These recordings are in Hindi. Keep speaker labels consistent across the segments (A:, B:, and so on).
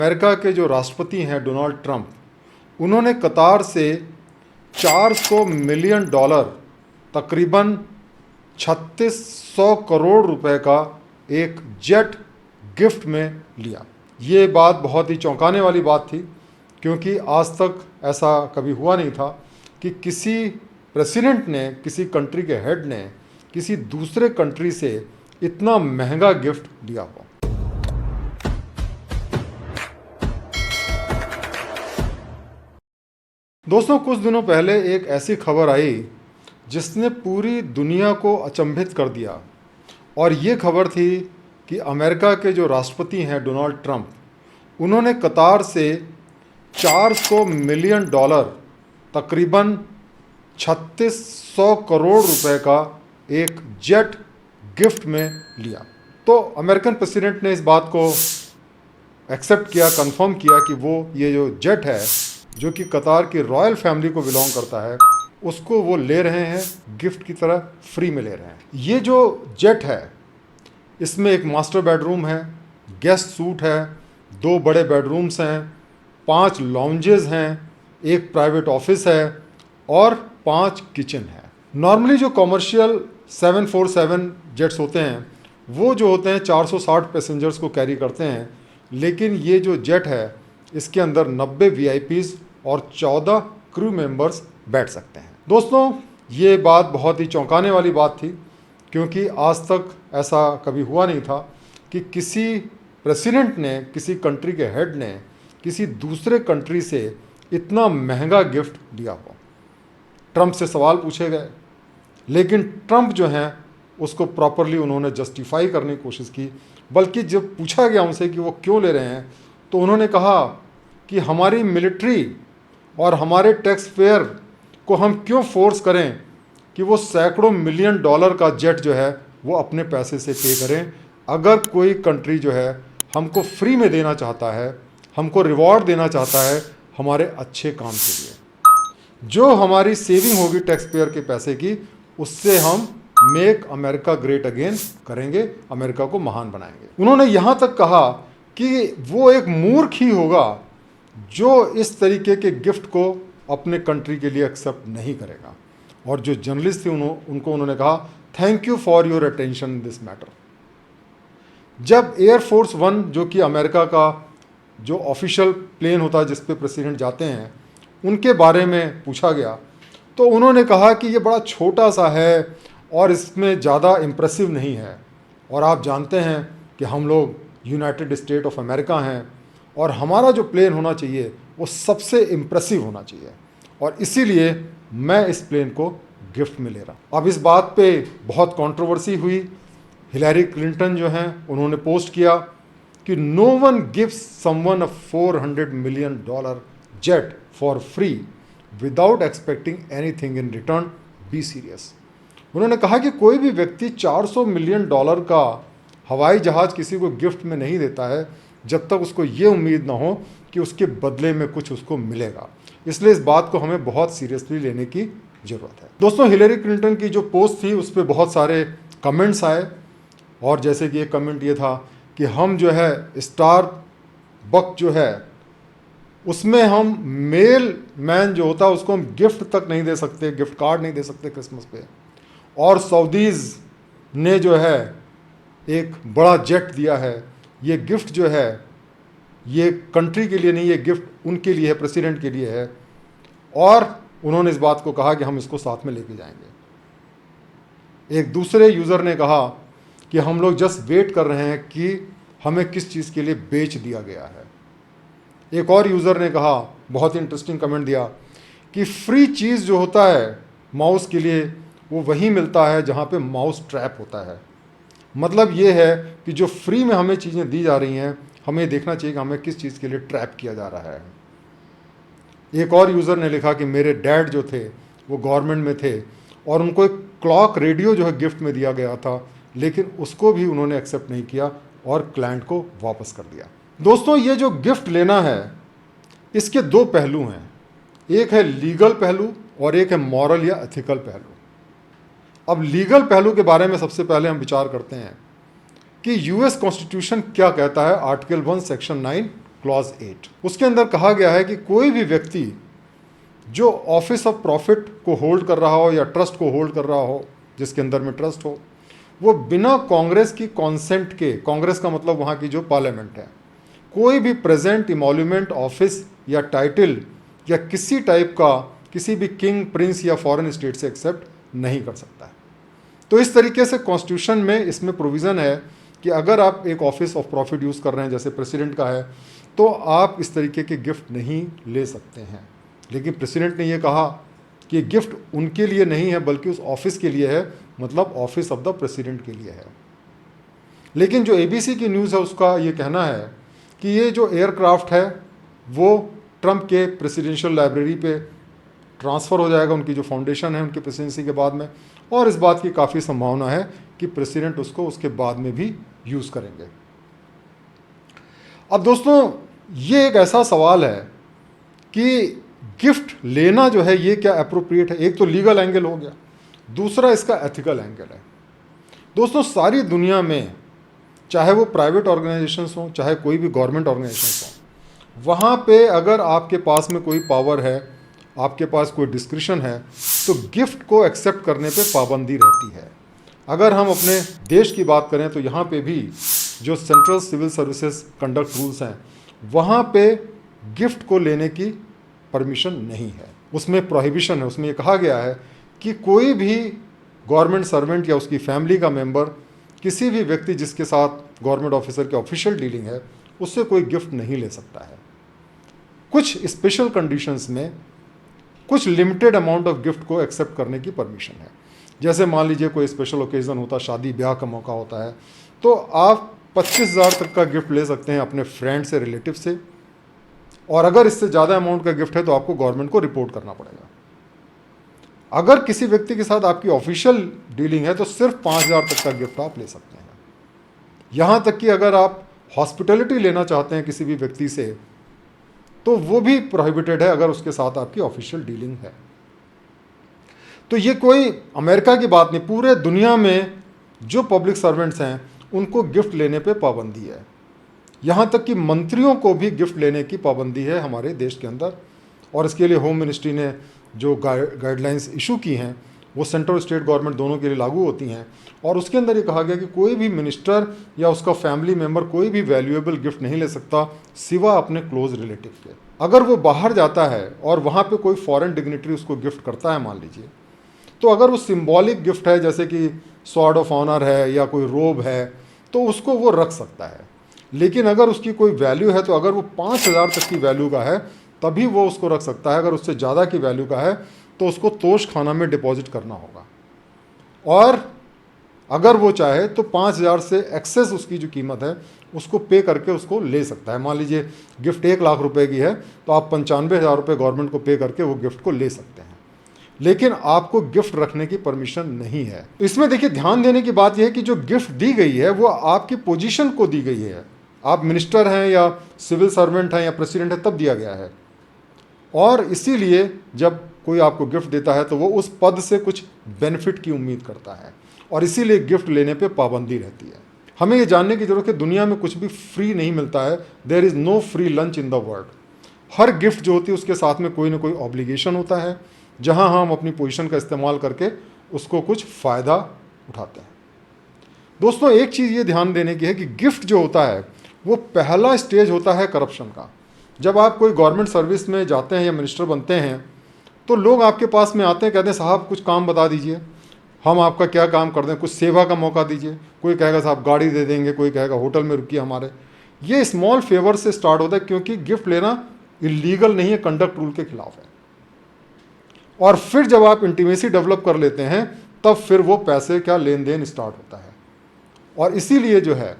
A: अमेरिका के जो राष्ट्रपति हैं डोनाल्ड ट्रंप, उन्होंने कतार से 400 मिलियन डॉलर, तकरीबन 3600 करोड़ रुपए का एक जेट गिफ्ट में लिया। ये बात बहुत ही चौंकाने वाली बात थी, क्योंकि आज तक ऐसा कभी हुआ नहीं था कि किसी प्रेसिडेंट ने, किसी कंट्री के हेड ने किसी दूसरे कंट्री से इतना महंगा गिफ्ट लिया हो। दोस्तों, कुछ दिनों पहले एक ऐसी खबर आई जिसने पूरी दुनिया को अचंभित कर दिया, और ये खबर थी कि अमेरिका के जो राष्ट्रपति हैं डोनाल्ड ट्रंप, उन्होंने कतार से 400 मिलियन डॉलर, तकरीबन 3600 करोड़ रुपए का एक जेट गिफ्ट में लिया। तो अमेरिकन प्रेसिडेंट ने इस बात को एक्सेप्ट किया, कंफर्म किया कि वो ये जो जेट है, जो कि कतार की रॉयल फैमिली को बिलोंग करता है, उसको वो ले रहे हैं, गिफ्ट की तरह फ्री में ले रहे हैं। ये जो जेट है, इसमें एक मास्टर बेडरूम है, गेस्ट सूट है, 2 बड़े बेडरूम्स हैं, 5 लॉन्जेस हैं, एक प्राइवेट ऑफिस है और 5 किचन है। नॉर्मली जो कॉमर्शियल 747 जेट्स होते हैं, वो जो होते हैं 460 पैसेंजर्स को कैरी करते हैं, लेकिन ये जो जेट है, इसके अंदर 90 वीआईपीज और 14 क्रू मेंबर्स बैठ सकते हैं। दोस्तों, ये बात बहुत ही चौंकाने वाली बात थी, क्योंकि आज तक ऐसा कभी हुआ नहीं था कि किसी प्रेसिडेंट ने, किसी कंट्री के हेड ने किसी दूसरे कंट्री से इतना महंगा गिफ्ट लिया हो। ट्रंप से सवाल पूछे गए, लेकिन ट्रंप जो हैं उसको प्रॉपरली उन्होंने जस्टिफाई करने की कोशिश की। बल्कि जब पूछा गया उनसे कि वो क्यों ले रहे हैं, तो उन्होंने कहा कि हमारी मिलिट्री और हमारे टैक्स पेयर को हम क्यों फोर्स करें कि वो सैकड़ों मिलियन डॉलर का जेट जो है वो अपने पैसे से पे करें। अगर कोई कंट्री जो है हमको फ्री में देना चाहता है, हमको रिवॉर्ड देना चाहता है हमारे अच्छे काम के लिए, जो हमारी सेविंग होगी टैक्स पेयर के पैसे की, उससे हम मेक अमेरिका ग्रेट अगेन करेंगे, अमेरिका को महान बनाएंगे। उन्होंने यहाँ तक कहा कि वो एक मूर्ख ही होगा जो इस तरीके के गिफ्ट को अपने कंट्री के लिए एक्सेप्ट नहीं करेगा। और जो जर्नलिस्ट थे उनको उन्होंने कहा, thank you for your attention in this matter. जब एयरफोर्स 1, जो कि अमेरिका का जो ऑफिशियल प्लेन होता है जिस पे प्रेसिडेंट जाते हैं, उनके बारे में पूछा गया, तो उन्होंने कहा कि ये बड़ा छोटा सा है और इसमें ज़्यादा इम्प्रेसिव नहीं है। और आप जानते हैं कि हम लोग यूनाइटेड स्टेट ऑफ अमेरिका हैं, और हमारा जो प्लेन होना चाहिए वो सबसे इम्प्रेसिव होना चाहिए, और इसीलिए मैं इस प्लेन को गिफ्ट में ले रहा हूँ। अब इस बात पे बहुत कंट्रोवर्सी हुई। हिलैरी क्लिंटन जो हैं, उन्होंने पोस्ट किया कि no one gives someone a 400 million dollar jet for free without expecting anything in return, be serious. उन्होंने कहा कि कोई भी व्यक्ति 400 मिलियन डॉलर का हवाई जहाज़ किसी को गिफ्ट में नहीं देता है जब तक उसको ये उम्मीद ना हो कि उसके बदले में कुछ उसको मिलेगा। इसलिए इस बात को हमें बहुत सीरियसली लेने की ज़रूरत है। दोस्तों, हिलैरी क्लिंटन की जो पोस्ट थी उस पर बहुत सारे कमेंट्स आए, और जैसे कि एक कमेंट ये था कि हम जो है स्टार बक जो है उसमें हम मेल मैन जो होता है उसको हम गिफ्ट तक नहीं दे सकते, गिफ्ट कार्ड नहीं दे सकते क्रिसमस पे। और सऊदीज़ ने जो है एक बड़ा जेट दिया है। ये गिफ्ट जो है ये कंट्री के लिए नहीं, ये गिफ्ट उनके लिए है, प्रेसिडेंट के लिए है। और उन्होंने इस बात को कहा कि हम इसको साथ में लेके जाएंगे। एक दूसरे यूज़र ने कहा कि हम लोग जस्ट वेट कर रहे हैं कि हमें किस चीज़ के लिए बेच दिया गया है। एक और यूज़र ने कहा, बहुत ही इंटरेस्टिंग कमेंट दिया, कि फ्री चीज़ जो होता है माउस के लिए वो वहीं मिलता है जहाँ पे माउस ट्रैप होता है। मतलब ये है कि जो फ्री में हमें चीज़ें दी जा रही हैं, हमें देखना चाहिए कि हमें किस चीज़ के लिए ट्रैप किया जा रहा है। एक और यूज़र ने लिखा कि मेरे डैड जो थे वो गवर्नमेंट में थे और उनको एक क्लॉक रेडियो जो है गिफ्ट में दिया गया था, लेकिन उसको भी उन्होंने एक्सेप्ट नहीं किया और क्लाइंट को वापस कर दिया। दोस्तों, ये जो गिफ्ट लेना है इसके 2 पहलू हैं। एक है लीगल पहलू और एक है मॉरल या एथिकल पहलू। अब लीगल पहलू के बारे में सबसे पहले हम विचार करते हैं कि यूएस कॉन्स्टिट्यूशन क्या कहता है। Article 1 section 9 clause 8। उसके अंदर कहा गया है कि कोई भी व्यक्ति जो ऑफिस ऑफ प्रॉफिट को होल्ड कर रहा हो या ट्रस्ट को होल्ड कर रहा हो, जिसके अंदर में ट्रस्ट हो, वो बिना कांग्रेस की कॉन्सेंट के, कांग्रेस का मतलब वहाँ की जो पार्लियामेंट है, कोई भी प्रेजेंट इमोल्यूमेंट ऑफिस या टाइटल या किसी टाइप का किसी भी किंग, प्रिंस या फॉरेन स्टेट से एक्सेप्ट नहीं कर सकता है। तो इस तरीके से कॉन्स्टिट्यूशन में इसमें प्रोविज़न है कि अगर आप एक ऑफिस ऑफ प्रॉफिट यूज़ कर रहे हैं, जैसे प्रेसिडेंट का है, तो आप इस तरीके के गिफ्ट नहीं ले सकते हैं। लेकिन प्रेसिडेंट ने ये कहा कि गिफ्ट उनके लिए नहीं है बल्कि उस ऑफिस के लिए है, मतलब ऑफिस ऑफ द प्रेसिडेंट के लिए है। लेकिन जो ABC की न्यूज़ है उसका ये कहना है कि ये जो एयरक्राफ्ट है वो ट्रंप के प्रेसिडेंशियल लाइब्रेरी पे ट्रांसफ़र हो जाएगा, उनकी जो फाउंडेशन है उनकी प्रेसिडेंसी के बाद में, और इस बात की काफ़ी संभावना है कि प्रेसिडेंट उसको उसके बाद में भी यूज़ करेंगे। अब दोस्तों, ये एक ऐसा सवाल है कि गिफ्ट लेना जो है ये क्या अप्रोप्रिएट है। एक तो लीगल एंगल हो गया, दूसरा इसका एथिकल एंगल है। दोस्तों, सारी दुनिया में चाहे वो प्राइवेट ऑर्गेनाइजेशंस हों, चाहे कोई भी गवर्नमेंट ऑर्गेनाइजेशंस हों, वहाँ पे अगर आपके पास में कोई पावर है, आपके पास कोई डिस्क्रिशन है, तो गिफ्ट को एक्सेप्ट करने पे पाबंदी रहती है। अगर हम अपने देश की बात करें तो यहाँ पे भी जो central civil services conduct rules हैं, वहाँ पे गिफ्ट को लेने की परमिशन नहीं है, उसमें प्रोहिबिशन है। उसमें ये कहा गया है कि कोई भी गवर्नमेंट सर्वेंट या उसकी फैमिली का मेंबर, किसी भी व्यक्ति जिसके साथ गवर्नमेंट ऑफिसर की ऑफिशियल डीलिंग है, उससे कोई गिफ्ट नहीं ले सकता है। कुछ स्पेशल कंडीशंस में कुछ लिमिटेड अमाउंट ऑफ गिफ्ट को एक्सेप्ट करने की परमिशन है। जैसे मान लीजिए कोई स्पेशल ओकेज़न होता है, शादी ब्याह का मौका होता है, तो आप 25,000 तक का गिफ्ट ले सकते हैं अपने फ्रेंड से, रिलेटिव से, और अगर इससे ज़्यादा अमाउंट का गिफ्ट है तो आपको गवर्नमेंट को रिपोर्ट करना पड़ेगा। अगर किसी व्यक्ति के साथ आपकी ऑफिशियल डीलिंग है तो सिर्फ 5,000 तक का गिफ्ट आप ले सकते हैं। यहाँ तक कि अगर आप हॉस्पिटैलिटी लेना चाहते हैं किसी भी व्यक्ति से, तो वो भी प्रोहिबिटेड है अगर उसके साथ आपकी ऑफिशियल डीलिंग है। तो ये कोई अमेरिका की बात नहीं, पूरे दुनिया में जो पब्लिक सर्वेंट्स हैं उनको गिफ्ट लेने पे पाबंदी है। यहाँ तक कि मंत्रियों को भी गिफ्ट लेने की पाबंदी है हमारे देश के अंदर, और इसके लिए होम मिनिस्ट्री ने जो गाइडलाइंस इशू की हैं वो सेंट्रल स्टेट गवर्नमेंट दोनों के लिए लागू होती हैं। और उसके अंदर ये कहा गया कि कोई भी मिनिस्टर या उसका फैमिली मेम्बर कोई भी वैल्यूएबल गिफ्ट नहीं ले सकता सिवा अपने क्लोज रिलेटिव के। अगर वो बाहर जाता है और वहाँ पे कोई फॉरेन डिग्निटरी उसको गिफ्ट करता है मान लीजिए, तो अगर वो सिंबॉलिक गिफ्ट है, जैसे कि स्वॉर्ड ऑफ ऑनर है या कोई रोब है, तो उसको वो रख सकता है। लेकिन अगर उसकी कोई वैल्यू है, तो अगर वो 5,000 तक की वैल्यू का है तभी वो उसको रख सकता है। अगर उससे ज़्यादा की वैल्यू का है तो उसको तोश खाना में डिपॉजिट करना होगा, और अगर वो चाहे तो 5,000 से एक्सेस उसकी जो कीमत है उसको पे करके उसको ले सकता है। मान लीजिए गिफ्ट 1,00,000 रुपए की है तो आप 95,000 रुपये गवर्नमेंट को पे करके वो गिफ्ट को ले सकते हैं, लेकिन आपको गिफ्ट रखने की परमिशन नहीं है। इसमें देखिए, ध्यान देने की बात यह है कि जो गिफ्ट दी गई है वो आपकी पोजीशन को दी गई है। आप मिनिस्टर हैं या सिविल सर्वेंट हैं या प्रेसिडेंट है तब दिया गया है, और इसीलिए जब कोई आपको गिफ्ट देता है तो वो उस पद से कुछ बेनिफिट की उम्मीद करता है, और इसीलिए गिफ्ट लेने पे पाबंदी रहती है। हमें ये जानने की जरूरत है, दुनिया में कुछ भी फ्री नहीं मिलता है। There is no free lunch in the world. हर गिफ्ट जो होती है उसके साथ में कोई ना कोई ऑब्लिगेशन होता है, जहां हम अपनी पोजीशन का इस्तेमाल करके उसको कुछ फ़ायदा उठाते हैं। दोस्तों, एक चीज़ ये ध्यान देने की है कि गिफ्ट जो होता है वो पहला स्टेज होता है करप्शन का। जब आप कोई गवर्नमेंट सर्विस में जाते हैं या मिनिस्टर बनते हैं तो लोग आपके पास में आते हैं, कहते हैं साहब कुछ काम बता दीजिए, हम आपका क्या काम कर दें, कुछ सेवा का मौका दीजिए। कोई कहेगा साहब गाड़ी दे देंगे, कोई कहेगा होटल में रुकिए हमारे। ये स्मॉल फेवर से स्टार्ट होता है, क्योंकि गिफ्ट लेना इलीगल नहीं है, कंडक्ट रूल के खिलाफ है। और फिर जब आप इंटीमेसी डेवलप कर लेते हैं तब फिर वो पैसे का लेन देन स्टार्ट होता है। और इसीलिए जो है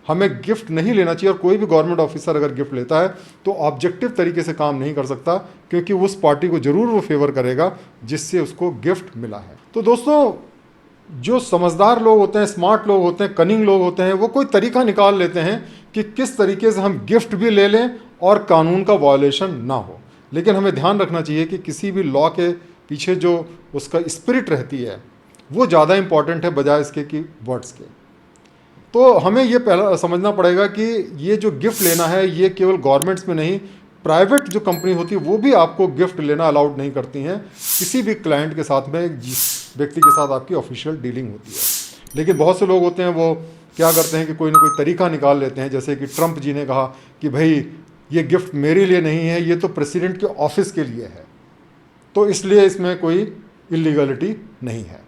A: हमें गिफ्ट नहीं लेना चाहिए, और कोई भी गवर्नमेंट ऑफिसर अगर गिफ्ट लेता है तो ऑब्जेक्टिव तरीके से काम नहीं कर सकता, क्योंकि उस पार्टी को जरूर वो फेवर करेगा जिससे उसको गिफ्ट मिला है। तो दोस्तों, जो समझदार लोग होते हैं, स्मार्ट लोग होते हैं, कनिंग लोग होते हैं, वो कोई तरीका निकाल लेते हैं कि किस तरीके से हम गिफ्ट भी ले लें और कानून का वायलेशन ना हो। लेकिन हमें ध्यान रखना चाहिए कि किसी भी लॉ के पीछे जो उसका स्पिरिट रहती है वो ज़्यादा इंपॉर्टेंट है बजाय इसके कि वर्ड्स के। तो हमें ये पहला समझना पड़ेगा कि ये जो गिफ्ट लेना है ये केवल गवर्नमेंट्स में नहीं, प्राइवेट जो कंपनी होती है वो भी आपको गिफ्ट लेना अलाउड नहीं करती हैं किसी भी क्लाइंट के साथ में, जिस व्यक्ति के साथ आपकी ऑफिशियल डीलिंग होती है। लेकिन बहुत से लोग होते हैं वो क्या करते हैं कि कोई ना कोई तरीका निकाल लेते हैं, जैसे कि ट्रंप जी ने कहा कि भाई ये गिफ्ट मेरे लिए नहीं है, ये तो प्रेसिडेंट के ऑफिस के लिए है, तो इसलिए इसमें कोई इलीगलिटी नहीं है।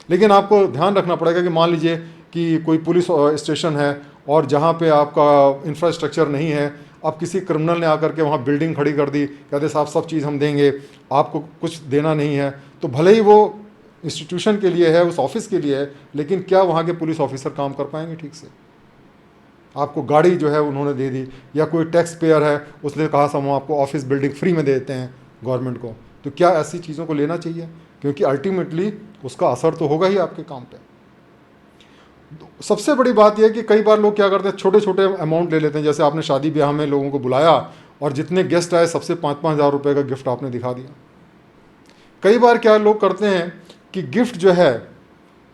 A: लेकिन आपको ध्यान रखना पड़ेगा कि मान लीजिए कि कोई पुलिस स्टेशन है और जहाँ पे आपका इंफ्रास्ट्रक्चर नहीं है, अब किसी क्रिमिनल ने आकर के वहाँ बिल्डिंग खड़ी कर दी, कहते साहब सब चीज़ हम देंगे, आपको कुछ देना नहीं है, तो भले ही वो इंस्टीट्यूशन के लिए है, उस ऑफिस के लिए है, लेकिन क्या वहाँ के पुलिस ऑफिसर काम कर पाएंगे ठीक से? आपको गाड़ी जो है उन्होंने दे दी, या कोई टैक्स पेयर है उसने कहा हम आपको ऑफिस बिल्डिंग फ्री में दे देते हैं गवर्नमेंट को, तो क्या ऐसी चीज़ों को लेना चाहिए? क्योंकि अल्टीमेटली उसका असर तो होगा ही आपके काम पे। सबसे बड़ी बात यह है कि कई बार लोग क्या करते हैं, छोटे छोटे अमाउंट ले लेते हैं। जैसे आपने शादी ब्याह में लोगों को बुलाया और जितने गेस्ट आए सबसे 5-5 हज़ार रुपये का गिफ्ट आपने दिखा दिया। कई बार क्या लोग करते हैं कि गिफ्ट जो है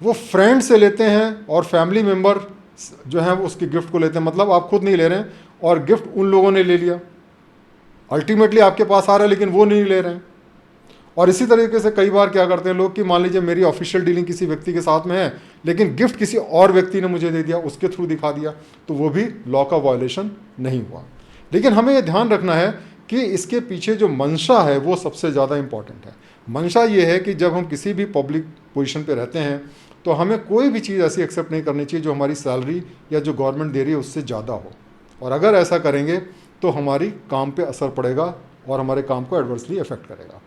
A: वो फ्रेंड से लेते हैं और फैमिली मेम्बर जो है वो उसके गिफ्ट को लेते हैं, मतलब आप खुद नहीं ले रहे हैं और गिफ्ट उन लोगों ने ले लिया, अल्टीमेटली आपके पास आ रहा है लेकिन वो नहीं ले रहे हैं। और इसी तरीके से कई बार क्या करते हैं लोग कि मान लीजिए मेरी ऑफिशियल डीलिंग किसी व्यक्ति के साथ में है, लेकिन गिफ्ट किसी और व्यक्ति ने मुझे दे दिया, उसके थ्रू दिखा दिया, तो वो भी लॉ का वायलेशन नहीं हुआ। लेकिन हमें ये ध्यान रखना है कि इसके पीछे जो मंशा है वो सबसे ज़्यादा इंपॉर्टेंट है। मंशा ये है कि जब हम किसी भी पब्लिक पोजीशन पे रहते हैं तो हमें कोई भी चीज़ ऐसी एक्सेप्ट नहीं करनी चाहिए जो हमारी सैलरी या जो गवर्नमेंट दे रही है उससे ज़्यादा हो, और अगर ऐसा करेंगे तो हमारी काम पे असर पड़ेगा और हमारे काम को एडवर्सली इफेक्ट करेगा।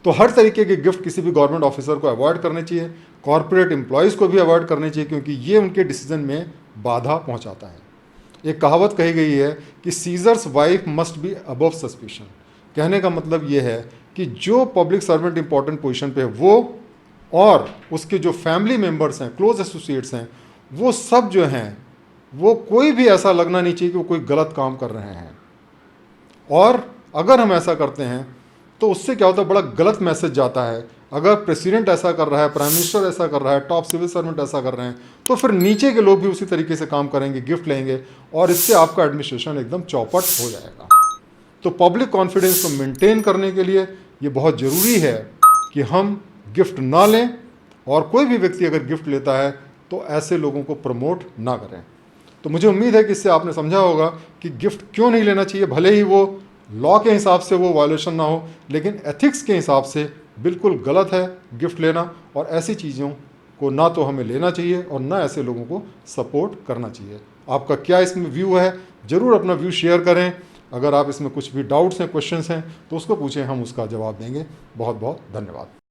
A: तो हर तरीके के गिफ्ट किसी भी गवर्नमेंट ऑफिसर को अवॉइड करने चाहिए, कॉर्पोरेट एम्प्लॉयज़ को भी अवॉइड करने चाहिए, क्योंकि ये उनके डिसीजन में बाधा पहुंचाता है। एक कहावत कही गई है कि seizures wife must be above suspicion. कहने का मतलब ये है कि जो पब्लिक सर्वेंट इंपॉर्टेंट पोजीशन पे है वो और उसके जो फैमिली मेम्बर्स हैं, क्लोज एसोसिएट्स हैं, वो सब जो हैं वो कोई भी ऐसा लगना नहीं चाहिए कि वो कोई गलत काम कर रहे हैं। और अगर हम ऐसा करते हैं तो उससे क्या होता है, बड़ा गलत मैसेज जाता है। अगर प्रेसिडेंट ऐसा कर रहा है, प्राइम मिनिस्टर ऐसा कर रहा है, टॉप सिविल सर्वेंट ऐसा कर रहे हैं, तो फिर नीचे के लोग भी उसी तरीके से काम करेंगे, गिफ्ट लेंगे, और इससे आपका एडमिनिस्ट्रेशन एकदम चौपट हो जाएगा। तो पब्लिक कॉन्फिडेंस को मेंटेन करने के लिए ये बहुत ज़रूरी है कि हम गिफ्ट ना लें, और कोई भी व्यक्ति अगर गिफ्ट लेता है तो ऐसे लोगों को प्रमोट ना करें। तो मुझे उम्मीद है कि इससे आपने समझा होगा कि गिफ्ट क्यों नहीं लेना चाहिए। भले ही वो लॉ के हिसाब से वो वायलेशन ना हो, लेकिन एथिक्स के हिसाब से बिल्कुल गलत है गिफ्ट लेना, और ऐसी चीज़ों को ना तो हमें लेना चाहिए और ना ऐसे लोगों को सपोर्ट करना चाहिए। आपका क्या इसमें व्यू है, ज़रूर अपना व्यू शेयर करें। अगर आप इसमें कुछ भी डाउट्स हैं, क्वेश्चंस हैं, तो उसको पूछें, हम उसका जवाब देंगे। बहुत बहुत धन्यवाद।